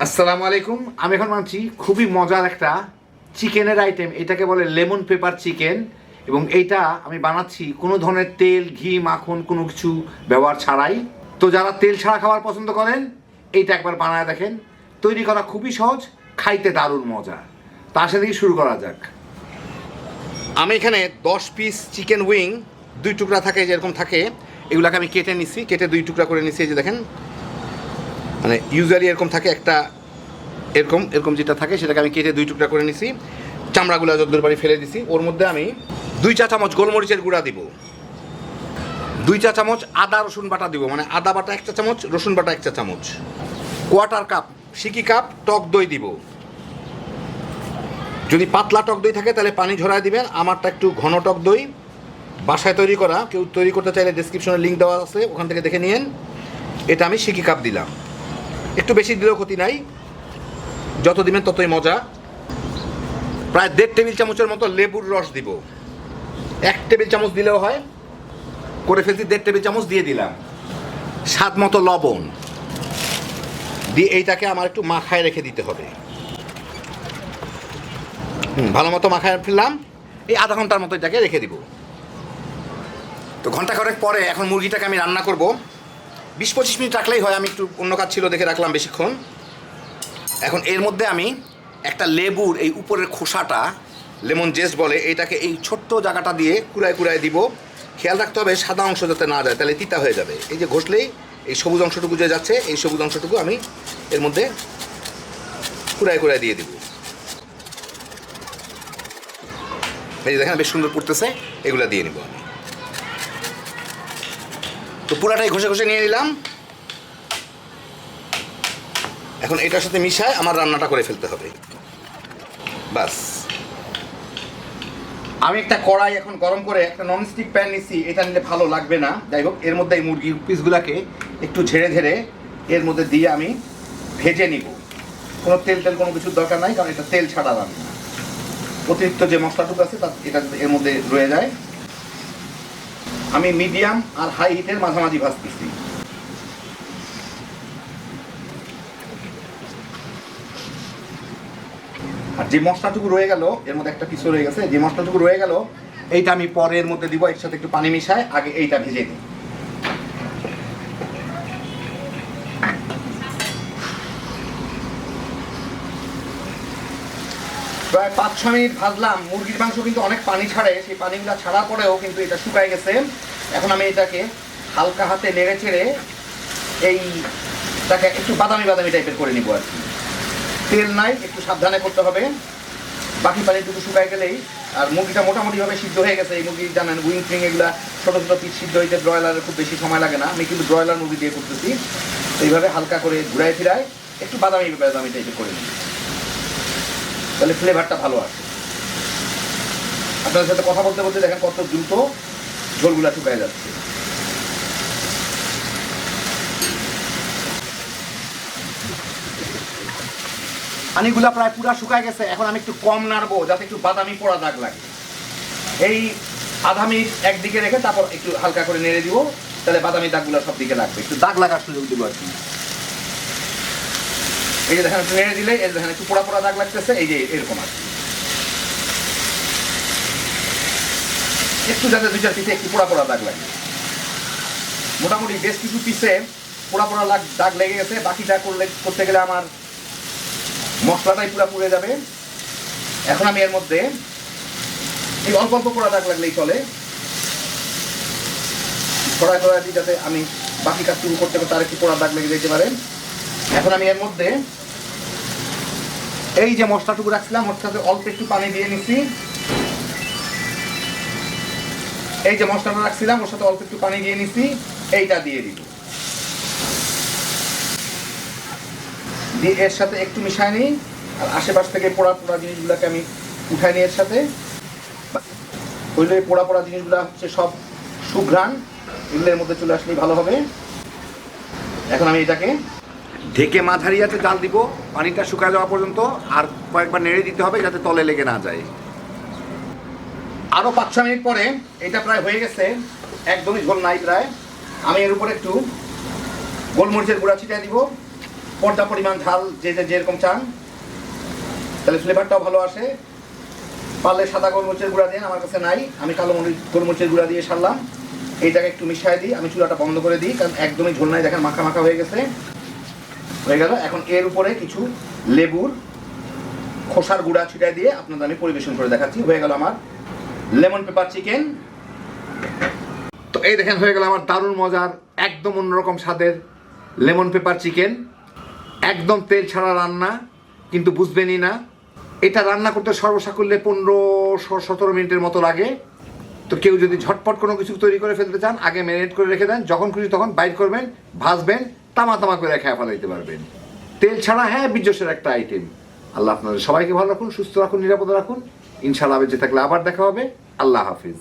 আসসালামু আলাইকুম। আমি এখন বানাচ্ছি খুবই মজার একটা চিকেনের আইটেম, এটাকে বলে লেমন পেপার চিকেন। এবং এইটা আমি বানাচ্ছি কোনো ধরনের তেল, ঘি, মাখন কোনো কিছু ব্যবহার ছাড়াই। তো যারা তেল ছাড়া খাবার পছন্দ করেন এইটা একবার বানায় দেখেন। তৈরি করা খুবই সহজ, খাইতে দারুণ মজা। তার সাথে শুরু করা যাক। আমি এখানে 10 পিস চিকেন উইং, 2 টুকরা থাকে যেরকম থাকে, এগুলাকে আমি কেটে নিছি, কেটে 2 টুকরা করে নিছি। এই যে দেখেন, মানে ইউজুয়ালি এরকম থাকে, একটা এরকম এরকম যেটা থাকে সেটাকে আমি কেটে 2 টুকরা করে নিছি। চামড়াগুলো যতদূর পারি ফেলে দিছি। ওর মধ্যে আমি 2 চা চামচ গোলমরিচের গুঁড়া দিব, 2 চা চামচ আদা রসুন বাটা দিব, মানে আদা বাটা 1 চা চামচ, রসুন বাটা 1 চা চামচ, কোয়ার্টার কাপ সিকি কাপ টক দই দিব। যদি পাতলা টক দই থাকে তাহলে পানি ঝরায় দিবেন। আমারটা একটু ঘন টক দই, বাসায় তৈরি করা। কেউ তৈরি করতে চাইলে ডেসক্রিপশনে লিঙ্ক দেওয়া আছে, ওখান থেকে দেখে নিন। এটা আমি সিকি কাপ দিলাম, একটু বেশি দিলেও ক্ষতি নাই, যত দিবেন ততই মজা। প্রায় 1.5 টেবিল চামচের মতো লেবুর রস দিব, 1 টেবিল চামচ দিলেও হয়, করে ফেলছি 1.5 টেবিল চামচ দিয়ে দিলাম। স্বাদ মতো লবণ দিয়ে এইটাকে আমার একটু মাখায় রেখে দিতে হবে। ভালো মতো মাখায় ফেললাম। এই আধা ঘন্টার মতো এটাকে রেখে দিব। তো ঘন্টা খানেক পরে এখন মুরগিটাকে আমি রান্না করব। 20-25 মিনিট রাখলেই হয়, আমি একটু অন্য কাজ ছিল দেখে রাখলাম বেশিক্ষণ। এখন এর মধ্যে আমি একটা লেবুর এই উপরের খোসাটা, লেমন জেস্ট বলে, এইটাকে এই ছোট্ট জায়গাটা দিয়ে কুড়ায় কুড়ায় দিব। খেয়াল রাখতে হবে সাদা অংশ যাতে না যায়, তাহলে তিতা হয়ে যাবে। এই যে ঘষলেই এই সবুজ অংশটুকু যে যাচ্ছে, এই সবুজ অংশটুকু আমি এর মধ্যে কুড়ায় কুড়ায় দিয়ে দিব। এই যে দেখেন বেশ সুন্দর পড়তেছে, এগুলো দিয়ে নিব আমি। তো পুরাটাই ঘষে ঘষে নিয়ে নিলাম। এখন এটার সাথে মিশায় আমার রান্নাটা করে ফেলতে হবে, বাস। আমি একটা কড়াই এখন গরম করে একটা ননস্টিক প্যান নিচ্ছি। এটা নিলে ভালো লাগবে না, যাই হোক। এর মধ্যে এই মুরগির পিসগুলোকে একটু ঝেড়ে ঝেড়ে এর মধ্যে দিয়ে আমি ভেজে নিব। কোনো তেল টেল কোনো কিছুর দরকার নাই, কারণ এটা তেল ছাড়া রান্না। অতিরিক্ত যে মশলাটুকু আছে তা এটা এর মধ্যে রয়ে যায়। আমি মিডিয়াম আর হাই হিটের মাঝামাঝি ভাজতেছি। আর যে মশলাটুকু রয়ে গেল, এর মধ্যে একটা পিসও রয়ে গেছে, যে মশলাটুকু রয়ে গেল এইটা আমি পরে এর মধ্যে দিব। এর সাথে একটু পানি মিশায় আগে এইটা ভেজে দিই। প্রায় 5-6 মিনিট ভাজলাম। মুরগির মাংস কিন্তু অনেক পানি ছাড়ে, সেই পানিগুলো ছাড়ার পরেও কিন্তু এটা শুকায় গেছে। এখন আমি এটাকে হালকা হাতে নেড়ে চেড়ে এইটাকে একটু বাদামি বাদামি টাইপের করে নিব আর কি। তেল নাই, একটু সাবধানে করতে হবে। বাকি পানিটুকু শুকায় গেলেই, আর মুরগিটা মোটামুটিভাবে সিদ্ধ হয়ে গেছে। এই মুরগি জানেন উইং ফিং এগুলা ছোটো ছোটো পিস সিদ্ধ হইতে ব্রয়লারের খুব বেশি সময় লাগে না। আমি কিন্তু ব্রয়লার মুরগি দিয়ে করতেছি। এইভাবে হালকা করে ঘুরায় ফিরায় একটু বাদামি বাদামি টাইপের করে নিই, তাহলে ফ্লেভারটা ভালো আসে। আপনাদের সাথে কথা বলতে বলতে দেখেন কত দ্রুত ঝোলগুলা শুকায় যাচ্ছে। পানিগুলা প্রায় পুরা শুকায় গেছে। এখন আমি একটু কম নাড়বো যাতে একটু বাদামি পোড়া দাগ লাগে। এই আধা মিনিট একদিকে রেখে তারপর একটু হালকা করে নেড়ে দিব, তাহলে বাদামি দাগগুলো সব দিকে লাগবে। একটু দাগ লাগার সুযোগ দিব আর কি। এই যে দেখেন একটু নেড়ে দিলে এই দেখেন একটু পোড়া পোড়া দাগ লাগতেছে, এই যে এরকম আর কি। একটু যাতে 2-4 পিসে একটু পোড়া পোড়া দাগ লাগে। মোটামুটি বেশ কিছু পিসে পোড়া পোড়া দাগ লেগে গেছে। বাকিটা করতে গেলে আমার মশলাটাই পুরা পুড়ে যাবে। এখন আমি এর মধ্যে এই অল্প অল্প পোড়া দাগ লাগলেই চলে, ছড়ায় ছড়ায় দিই যাতে আমি বাকি কাজ শুরু করতে করতে আর একটু পোড়া দাগ লেগে যেতে পারে। এখন আমি এর মধ্যে এই যে মশলাটুকু রাখছিলাম ওর সাথে অল্প একটু পানি দিয়ে নিচ্ছি। এই যে মশলাটা রাখছিলাম ওর সাথে অল্প একটু পানি দিয়ে নিচ্ছি, এইটা দিয়ে দিব। দিয়ে এর সাথে একটু মিশাই নিই, আর আশেপাশ থেকে পোড়া পোড়া জিনিসগুলোকে আমি উঠাই নিই এর সাথে। ওইগুলো পোড়া পোড়া জিনিসগুলো হচ্ছে সব সুঘ্রাণ, এগুলোর মধ্যে চলে আসলেই ভালো হবে। এখন আমি এটাকে ঢেকে মাঝারি আঁচে জাল দিব পানিটা শুকায় যাওয়া পর্যন্ত, আর কয়েকবার নেড়ে দিতে হবে যাতে তলে লেগে না যায়। আরও 5-6 মিনিট পরে এটা প্রায় হয়ে গেছে, একদমই ঝোল নাই প্রায়। আমি এর উপরে একটু গোলমরিচের গুঁড়া ছিটিয়ে দিব, পর্যাপ্ত পরিমাণ ঝাল যেরকম চান, তাহলে ফ্লেভারটাও ভালো আসে। পারলে সাদা গোলমরিচের গুঁড়া দিন, আমার কাছে নাই, আমি কালো গোলমরিচের গুঁড়া দিয়ে সারলাম। এইটাকে একটু মিশিয়ে দিই, আমি চুলাটা বন্ধ করে দিই, কারণ একদমই ঝোল নাই, দেখেন মাখা মাখা হয়ে গেছে, হয়ে গেল। এখন এর উপরে কিছু লেবুর খোসার গুঁড়া ছিটাই দিয়ে আপনাদের আমি পরিবেশন করে দেখাচ্ছি। হয়ে গেল আমার লেমন পেপার চিকেন। তো এই দেখেন হয়ে গেল আমার দারুণ মজার একদম অন্যরকম স্বাদের লেমন পেপার চিকেন। একদম তেল ছাড়া রান্না, কিন্তু বুঝবেনই না। এটা রান্না করতে সর্বসাকুল্যে 15-17 মিনিটের মতো লাগে। তো কেউ যদি ঝটপট কোনো কিছু তৈরি করে ফেলতে চান, আগে ম্যারিনেট করে রেখে দেন, যখন খুশি তখন বাইর করবেন, ভাজবেন, তামা তামা করে খেয়ে ফেলাইতে পারবেন। তেল ছাড়া হ্যাঁ বিজস্বের একটা আইটেম। আল্লাহ আপনাদের সবাইকে ভালো রাখুন, সুস্থ রাখুন, নিরাপদে রাখুন। ইনশাআল্লাহ বেঁচে থাকলে আবার দেখা হবে। আল্লাহ হাফিজ।